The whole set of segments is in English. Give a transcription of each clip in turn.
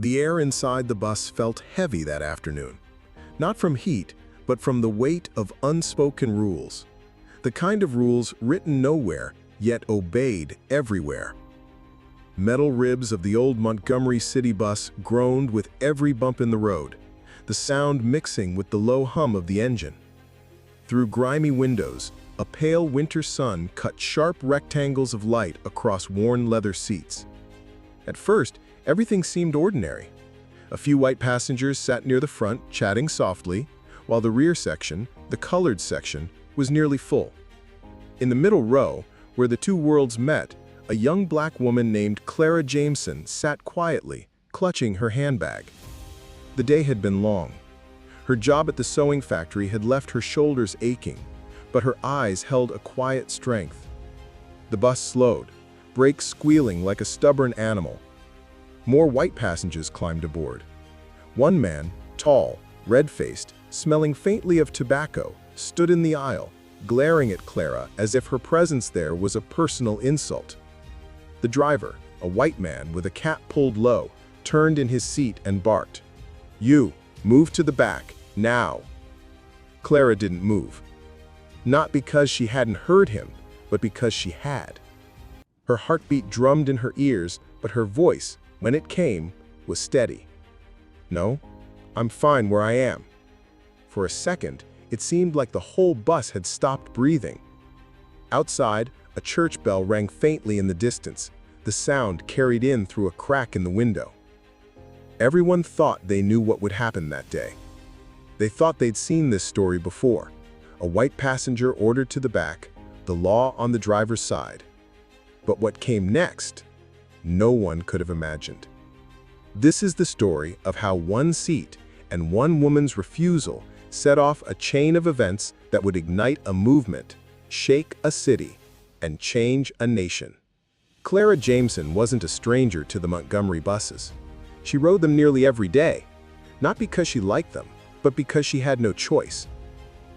The air inside the bus felt heavy that afternoon. Not from heat, but from the weight of unspoken rules. The kind of rules written nowhere, yet obeyed everywhere. Metal ribs of the old Montgomery City bus groaned with every bump in the road, the sound mixing with the low hum of the engine. Through grimy windows, a pale winter sun cut sharp rectangles of light across worn leather seats. At first, everything seemed ordinary. A few white passengers sat near the front, chatting softly, while the rear section, the colored section, was nearly full. In the middle row, where the two worlds met, a young black woman named Clara Jameson sat quietly, clutching her handbag. The day had been long. Her job at the sewing factory had left her shoulders aching, but her eyes held a quiet strength. The bus slowed, brakes squealing like a stubborn animal. More white passengers climbed aboard. One man, tall, red-faced, smelling faintly of tobacco, stood in the aisle, glaring at Clara as if her presence there was a personal insult. The driver, a white man with a cap pulled low, turned in his seat and barked, "You, move to the back, now." Clara didn't move. Not because she hadn't heard him, but because she had. Her heartbeat drummed in her ears, but her voice, when it came, was steady. "No, I'm fine where I am." For a second, it seemed like the whole bus had stopped breathing. Outside, a church bell rang faintly in the distance, the sound carried in through a crack in the window. Everyone thought they knew what would happen that day. They thought they'd seen this story before. A white passenger ordered to the back, the law on the driver's side. But what came next, no one could have imagined. This is the story of how one seat and one woman's refusal set off a chain of events that would ignite a movement, shake a city, and change a nation. Clara Jameson wasn't a stranger to the Montgomery buses. She rode them nearly every day, not because she liked them, but because she had no choice.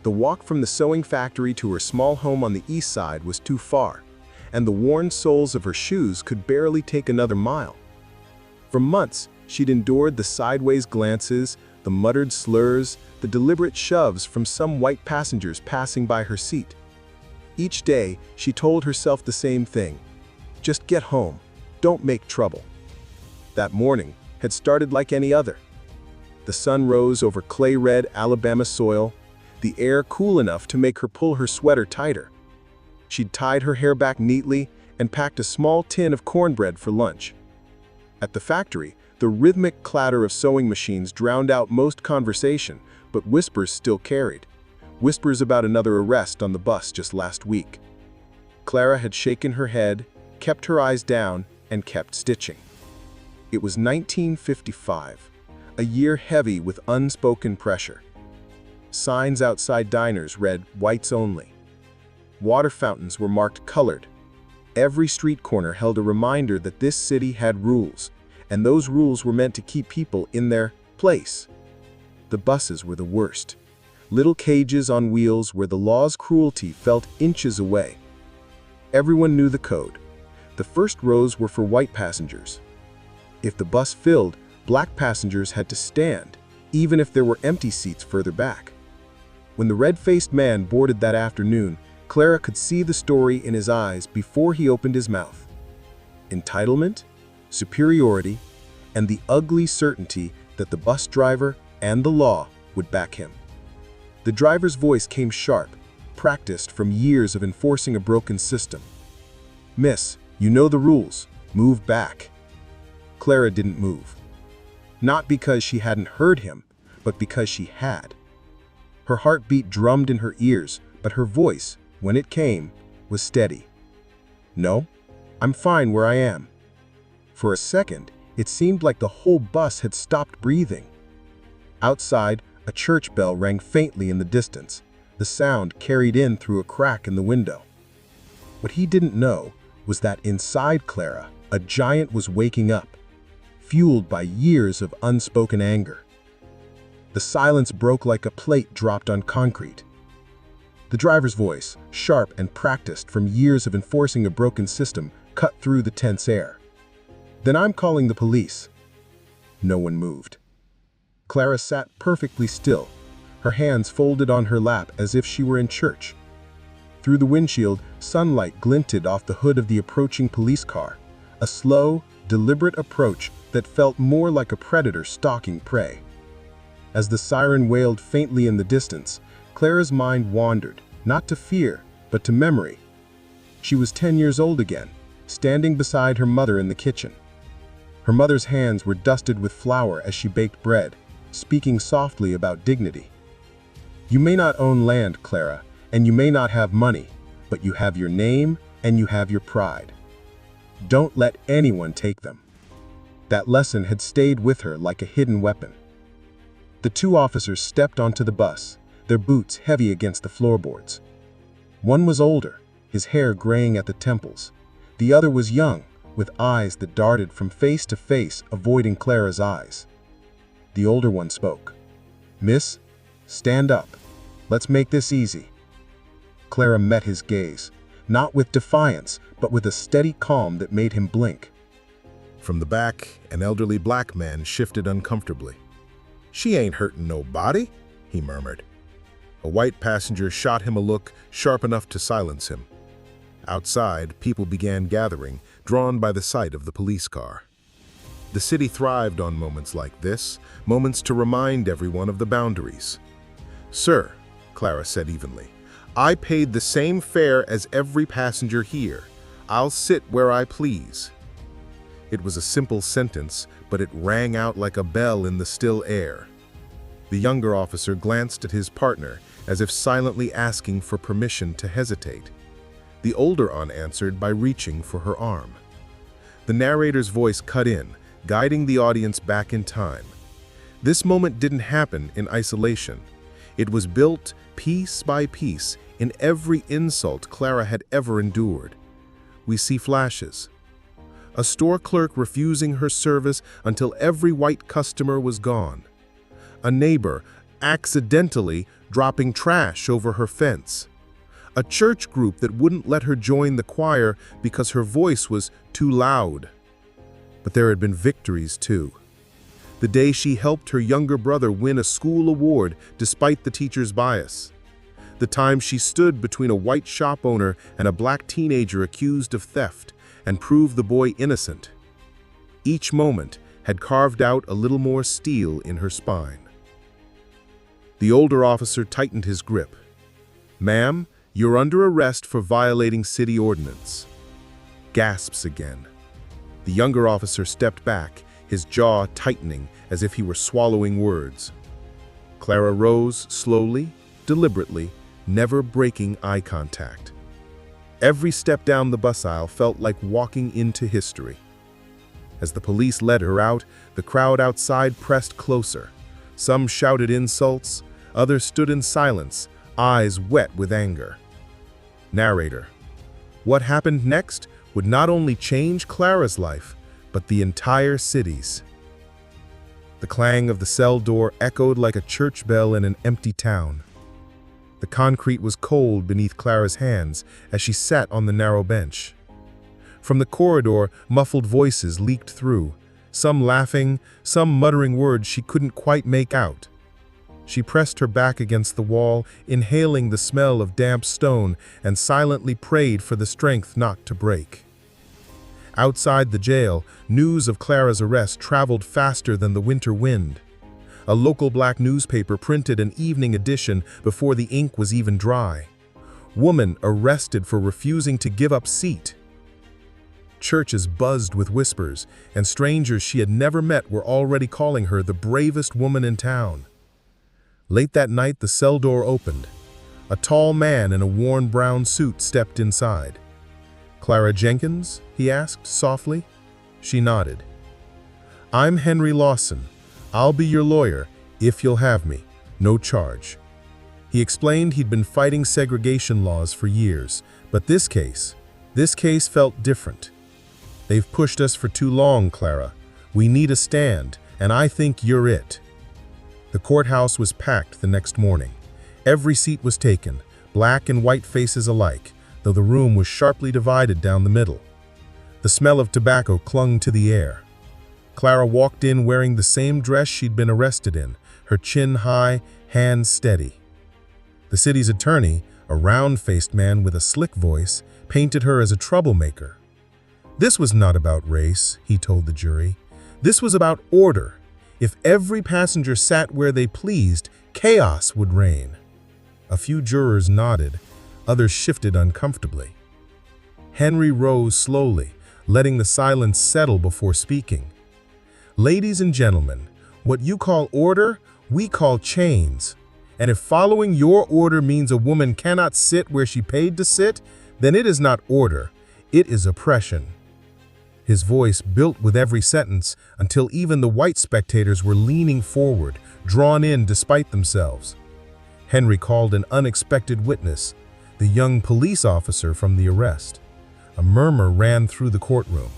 The walk from the sewing factory to her small home on the east side was too far, and the worn soles of her shoes could barely take another mile. For months, she'd endured the sideways glances, the muttered slurs, the deliberate shoves from some white passengers passing by her seat. Each day, she told herself the same thing: just get home, don't make trouble. That morning had started like any other. The sun rose over clay-red Alabama soil, the air cool enough to make her pull her sweater tighter. She'd tied her hair back neatly and packed a small tin of cornbread for lunch. At the factory, the rhythmic clatter of sewing machines drowned out most conversation, but whispers still carried. Whispers about another arrest on the bus just last week. Clara had shaken her head, kept her eyes down, and kept stitching. It was 1955, a year heavy with unspoken pressure. Signs outside diners read, "Whites only." Water fountains were marked colored. Every street corner held a reminder that this city had rules, and those rules were meant to keep people in their place. The buses were the worst. Little cages on wheels where the law's cruelty felt inches away. Everyone knew the code. The first rows were for white passengers. If the bus filled, black passengers had to stand, even if there were empty seats further back. When the red-faced man boarded that afternoon, Clara could see the story in his eyes before he opened his mouth. Entitlement, superiority, and the ugly certainty that the bus driver and the law would back him. The driver's voice came sharp, practiced from years of enforcing a broken system. "Miss, you know the rules. Move back." Clara didn't move. Not because she hadn't heard him, but because she had. Her heartbeat drummed in her ears, but her voice, when it came, was steady. "No, I'm fine where I am." For a second, it seemed like the whole bus had stopped breathing. Outside, a church bell rang faintly in the distance, the sound carried in through a crack in the window. What he didn't know was that inside Clara, a giant was waking up, fueled by years of unspoken anger. The silence broke like a plate dropped on concrete. The driver's voice, sharp and practiced from years of enforcing a broken system, cut through the tense air. "Then I'm calling the police." No one moved. Clara sat perfectly still, her hands folded on her lap as if she were in church. Through the windshield, sunlight glinted off the hood of the approaching police car, a slow, deliberate approach that felt more like a predator stalking prey. As the siren wailed faintly in the distance, Clara's mind wandered, not to fear, but to memory. She was 10 years old again, standing beside her mother in the kitchen. Her mother's hands were dusted with flour as she baked bread, speaking softly about dignity. "You may not own land, Clara, and you may not have money, but you have your name and you have your pride. Don't let anyone take them." That lesson had stayed with her like a hidden weapon. The two officers stepped onto the bus, their boots heavy against the floorboards. One was older, his hair graying at the temples. The other was young, with eyes that darted from face to face, avoiding Clara's eyes. The older one spoke. "Miss, stand up. Let's make this easy." Clara met his gaze, not with defiance, but with a steady calm that made him blink. From the back, an elderly black man shifted uncomfortably. "She ain't hurting nobody," he murmured. A white passenger shot him a look sharp enough to silence him. Outside, people began gathering, drawn by the sight of the police car. The city thrived on moments like this, moments to remind everyone of the boundaries. "Sir," Clara said evenly, "I paid the same fare as every passenger here. I'll sit where I please." It was a simple sentence, but it rang out like a bell in the still air. The younger officer glanced at his partner, as if silently asking for permission to hesitate. The older answered by reaching for her arm. The narrator's voice cut in, guiding the audience back in time. This moment didn't happen in isolation. It was built piece by piece in every insult Clara had ever endured. We see flashes. A store clerk refusing her service until every white customer was gone. A neighbor accidentally dropping trash over her fence. A church group that wouldn't let her join the choir because her voice was too loud. But there had been victories too. The day she helped her younger brother win a school award despite the teacher's bias. The time she stood between a white shop owner and a black teenager accused of theft and proved the boy innocent. Each moment had carved out a little more steel in her spine. The older officer tightened his grip. "Ma'am, you're under arrest for violating city ordinance." Gasps again. The younger officer stepped back, his jaw tightening as if he were swallowing words. Clara rose slowly, deliberately, never breaking eye contact. Every step down the bus aisle felt like walking into history. As the police led her out, the crowd outside pressed closer. Some shouted insults, others stood in silence, eyes wet with anger. Narrator: what happened next would not only change Clara's life, but the entire city's. The clang of the cell door echoed like a church bell in an empty town. The concrete was cold beneath Clara's hands as she sat on the narrow bench. From the corridor, muffled voices leaked through, some laughing, some muttering words she couldn't quite make out. She pressed her back against the wall, inhaling the smell of damp stone, and silently prayed for the strength not to break. Outside the jail, news of Clara's arrest traveled faster than the winter wind. A local black newspaper printed an evening edition before the ink was even dry. Woman arrested for refusing to give up seat. Churches buzzed with whispers, and strangers she had never met were already calling her the bravest woman in town. Late that night, the cell door opened. A tall man in a worn brown suit stepped inside. "Clara Jenkins?" he asked softly. She nodded. "I'm Henry Lawson. I'll be your lawyer, if you'll have me. No charge." He explained he'd been fighting segregation laws for years, but this case felt different. "They've pushed us for too long, Clara. We need a stand, and I think you're it." The courthouse was packed the next morning. Every seat was taken, black and white faces alike, though the room was sharply divided down the middle. The smell of tobacco clung to the air. Clara walked in wearing the same dress she'd been arrested in, her chin high, hands steady. The city's attorney, a round-faced man with a slick voice, painted her as a troublemaker. This was not about race, he told the jury. This was about order. If every passenger sat where they pleased, chaos would reign. A few jurors nodded, others shifted uncomfortably. Henry rose slowly, letting the silence settle before speaking. Ladies and gentlemen, what you call order, we call chains. And if following your order means a woman cannot sit where she paid to sit, then it is not order, it is oppression. His voice built with every sentence until even the white spectators were leaning forward, drawn in despite themselves. Henry called an unexpected witness, the young police officer from the arrest. A murmur ran through the courtroom.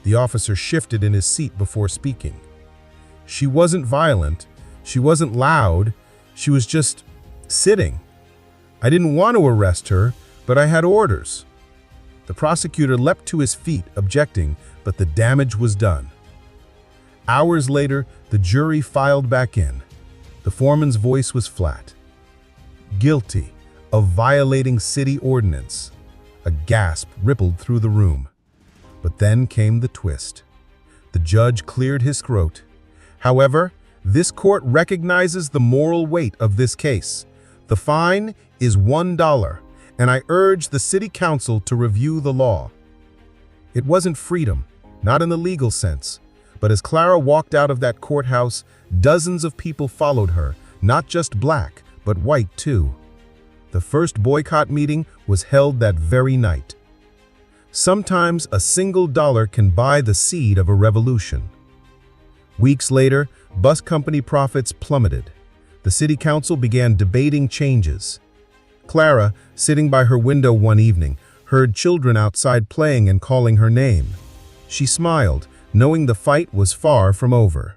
The officer shifted in his seat before speaking. She wasn't violent, she wasn't loud, she was just sitting. I didn't want to arrest her, but I had orders. The prosecutor leapt to his feet, objecting, but the damage was done. Hours later, the jury filed back in. The foreman's voice was flat. Guilty of violating city ordinance. A gasp rippled through the room. But then came the twist. The judge cleared his throat. However, this court recognizes the moral weight of this case. The fine is $1, and I urge the city council to review the law. It wasn't freedom, not in the legal sense, but as Clara walked out of that courthouse, dozens of people followed her, not just black, but white too. The first boycott meeting was held that very night. Sometimes a single dollar can buy the seed of a revolution. Weeks later, bus company profits plummeted. The city council began debating changes. Clara, sitting by her window one evening, heard children outside playing and calling her name. She smiled, knowing the fight was far from over.